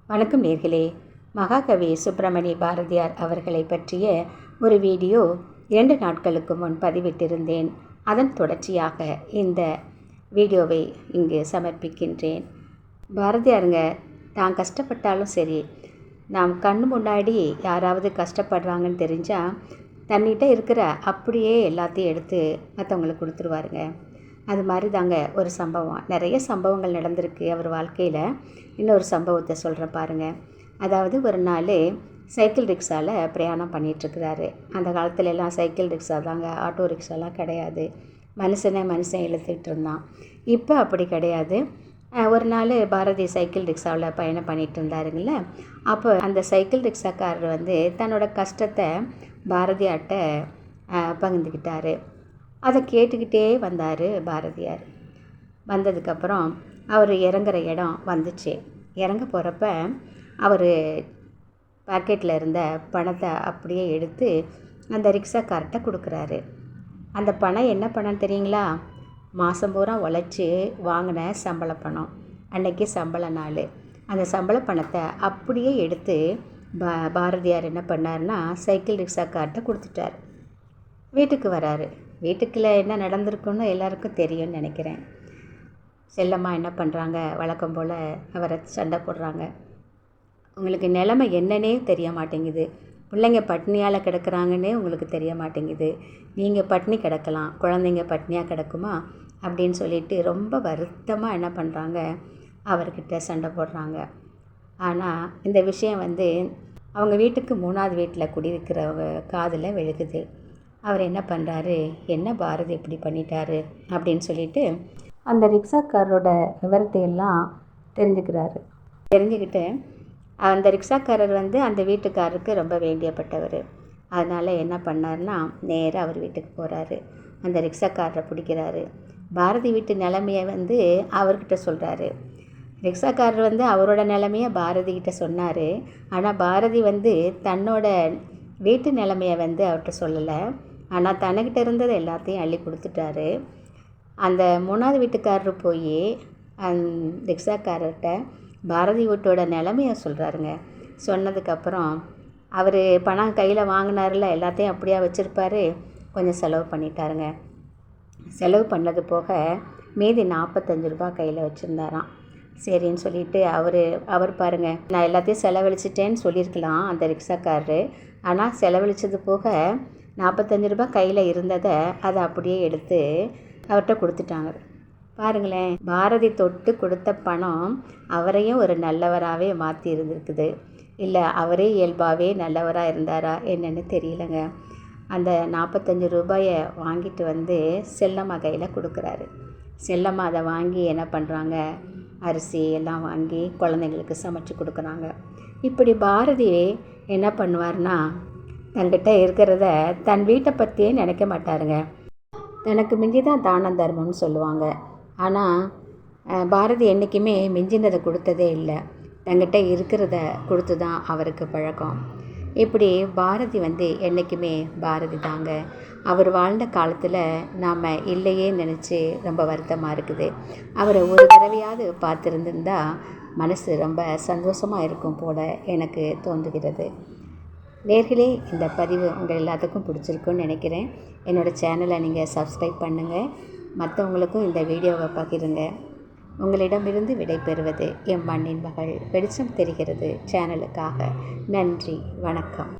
வணக்கம் நேர்களே. மகாகவி சுப்பிரமணிய பாரதியார் அவர்களை பற்றிய ஒரு வீடியோ 2 நாட்களுக்கு முன் பதிவிட்டிருந்தேன். அதன் தொடர்ச்சியாக இந்த வீடியோவை இங்கு சமர்ப்பிக்கின்றேன். பாரதியாருங்க தான் கஷ்டப்பட்டாலும் சரி, நாம் கண்ணு முன்னாடி யாராவது கஷ்டப்படுறாங்கன்னு தெரிஞ்சால் தன்னிட்ட இருக்கிற அப்படியே எல்லாத்தையும் எடுத்து மற்றவங்களுக்கு கொடுத்துருவாருங்க. அது மாதிரி தாங்க ஒரு சம்பவம். நிறைய சம்பவங்கள் நடந்திருக்கு அவர் வாழ்க்கையில். இன்னொரு சம்பவத்தை சொல்கிறேன் பாருங்கள். அதாவது ஒரு நாள் சைக்கிள் ரிக்ஷாவில் பிரயாணம் பண்ணிகிட்ருக்கிறாரு. அந்த காலத்துல எல்லாம் சைக்கிள் ரிக்ஷா தாங்க, ஆட்டோ ரிக்ஷாலாம் கிடையாது. மனுஷன் இழுத்துக்கிட்டு இருந்தான். இப்போ அப்படி கிடையாது. ஒரு நாள் பாரதி சைக்கிள் ரிக்ஷாவில் பயணம் பண்ணிகிட்டு இருந்தாருங்கள. அப்போ அந்த சைக்கிள் ரிக்ஷாக்காரர் தன்னோட கஷ்டத்தை பாரதியார்கிட்ட பகிர்ந்துக்கிட்டார். அதை கேட்டுக்கிட்டே வந்தார் பாரதியார். வந்ததுக்கப்புறம் அவர் இறங்குற இடம் வந்துச்சு. இறங்க போகிறப்ப அவர் பாக்கெட்டில் இருந்த பணத்தை அப்படியே எடுத்து அந்த ரிக்ஷாக்கார்ட்ட கொடுக்குறாரு. அந்த பணம் என்ன பணம் தெரியுங்களா? மாதம் பூரா உழைச்சி வாங்கின சம்பள பணம். அன்னைக்கு சம்பள நாள். அந்த சம்பள பணத்தை அப்படியே எடுத்து பாரதியார் என்ன பண்ணார்னா சைக்கிள் ரிக்ஷாக்கார்ட்ட கொடுத்துட்டார். வீட்டுக்கு வராரு. வீட்டுக்குள்ளே என்ன நடந்திருக்குன்னு எல்லாருக்கும் தெரியும்னு நினைக்கிறேன். செல்லம்மா என்ன பண்ணுறாங்க, வழக்கம் போல் அவரை சண்டை போடுறாங்க. உங்களுக்கு நிலைமை என்னன்னே தெரிய மாட்டேங்குது, பிள்ளைங்க பட்னியால் கிடக்குறாங்கன்னே உங்களுக்கு தெரிய மாட்டேங்குது, நீங்கள் பட்னி கிடக்கலாம், குழந்தைங்க பட்னியாக கிடக்குமா அப்படின்னு சொல்லிட்டு ரொம்ப வருத்தமாக என்ன பண்ணுறாங்க, அவர்கிட்ட சண்டை போடுறாங்க. ஆனால் இந்த விஷயம் அவங்க வீட்டுக்கு 3வது வீட்டில் குடியிருக்கிறவங்க காதில் விழுகுது. அவர் என்ன பண்ணுறாரு, என்ன பாரதி இப்படி பண்ணிட்டாரு அப்படின்னு சொல்லிட்டு அந்த ரிக்ஷாக்காரரோட விவரத்தையெல்லாம் தெரிஞ்சுக்கிறாரு. தெரிஞ்சுக்கிட்டு அந்த ரிக்ஷாக்காரர் அந்த வீட்டுக்காரருக்கு ரொம்ப வேண்டியப்பட்டவர். அதனால் என்ன பண்ணார்னா நேராக அவர் வீட்டுக்கு போகிறாரு. அந்த ரிக்ஷாக்காரரை பிடிக்கிறாரு. பாரதி வீட்டு நிலைமையை அவர்கிட்ட சொல்கிறாரு. ரிக்ஷாக்காரர் அவரோட நிலைமையை பாரதிக்கிட்ட சொன்னார். ஆனால் பாரதி தன்னோட வீட்டு நிலைமையை அவர்கிட்ட சொல்லலை. ஆனால் தன்னிக்கிட்ட இருந்தது எல்லாத்தையும் அள்ளி கொடுத்துட்டாரு. அந்த 3வது வீட்டுக்காரர் போய் ரிக்ஷாக்காரர்கிட்ட பாரதி வீட்டோட நிலைமையை சொல்கிறாருங்க. சொன்னதுக்கப்புறம் அவர் பணம் கையில் வாங்கினார்ல, எல்லாத்தையும் அப்படியே வச்சுருப்பார். கொஞ்சம் செலவு பண்ணிட்டாருங்க. செலவு பண்ணது போக மீதி 45 ரூபா கையில் வச்சுருந்தாராம். சரின்னு சொல்லிட்டு அவர் பாருங்கள், நான் எல்லாத்தையும் செலவழிச்சிட்டேன்னு சொல்லியிருக்கலாம் அந்த ரிக்ஷாக்காரரு. ஆனால் செலவழித்தது போக 45 ரூபா கையில் இருந்ததை அதை அப்படியே எடுத்து அவர்கிட்ட கொடுத்துட்டாங்க. பாருங்களேன், பாரதி தொட்டு கொடுத்த பணம் அவரையும் ஒரு நல்லவராகவே மாற்றி இருந்திருக்குது. இல்லை அவரே இயல்பாகவே நல்லவராக இருந்தாரா என்னன்னு தெரியலங்க. அந்த 45 ரூபாயை வாங்கிட்டு செல்லம்மா கையில் கொடுக்குறாரு. செல்லம்மா அதை வாங்கி என்ன பண்ணுறாங்க, அரிசி எல்லாம் வாங்கி குழந்தைங்களுக்கு சமைச்சு கொடுக்குறாங்க. இப்படி பாரதி என்ன பண்ணுவார்னா தன்கிட்ட இருக்கிறத தன் வீட்டை பற்றியே நினைக்க மாட்டாருங்க. தனக்கு மிஞ்சி தான் தானம் தர்மம்னு சொல்லுவாங்க. ஆனால் பாரதி என்றைக்குமே மிஞ்சினதை கொடுத்ததே இல்லை. தன்கிட்ட இருக்கிறத கொடுத்து தான் அவருக்கு பழக்கம். இப்படி பாரதி என்றைக்குமே பாரதி தாங்க. அவர் வாழ்ந்த காலத்தில் நாம் இல்லையே நினச்சி ரொம்ப வருத்தமாக இருக்குது. அவரை ஒரு தடவையாவது பார்த்துருந்துருந்தா மனசு ரொம்ப சந்தோஷமாக இருக்கும் போல் எனக்கு தோன்றுகிறது. நேர்களே, இந்த பதிவு உங்கள் எல்லாத்துக்கும் பிடிச்சிருக்குன்னு நினைக்கிறேன். என்னோடய சேனலை நீங்கள் சப்ஸ்கிரைப் பண்ணுங்கள். மற்றவங்களுக்கும் இந்த வீடியோவை பகிருங்க. உங்களிடமிருந்து விடைபெறுவது எம் மண்ணின் மகள் வெளிச்சம் தெரிகிறது சேனலுக்காக. நன்றி, வணக்கம்.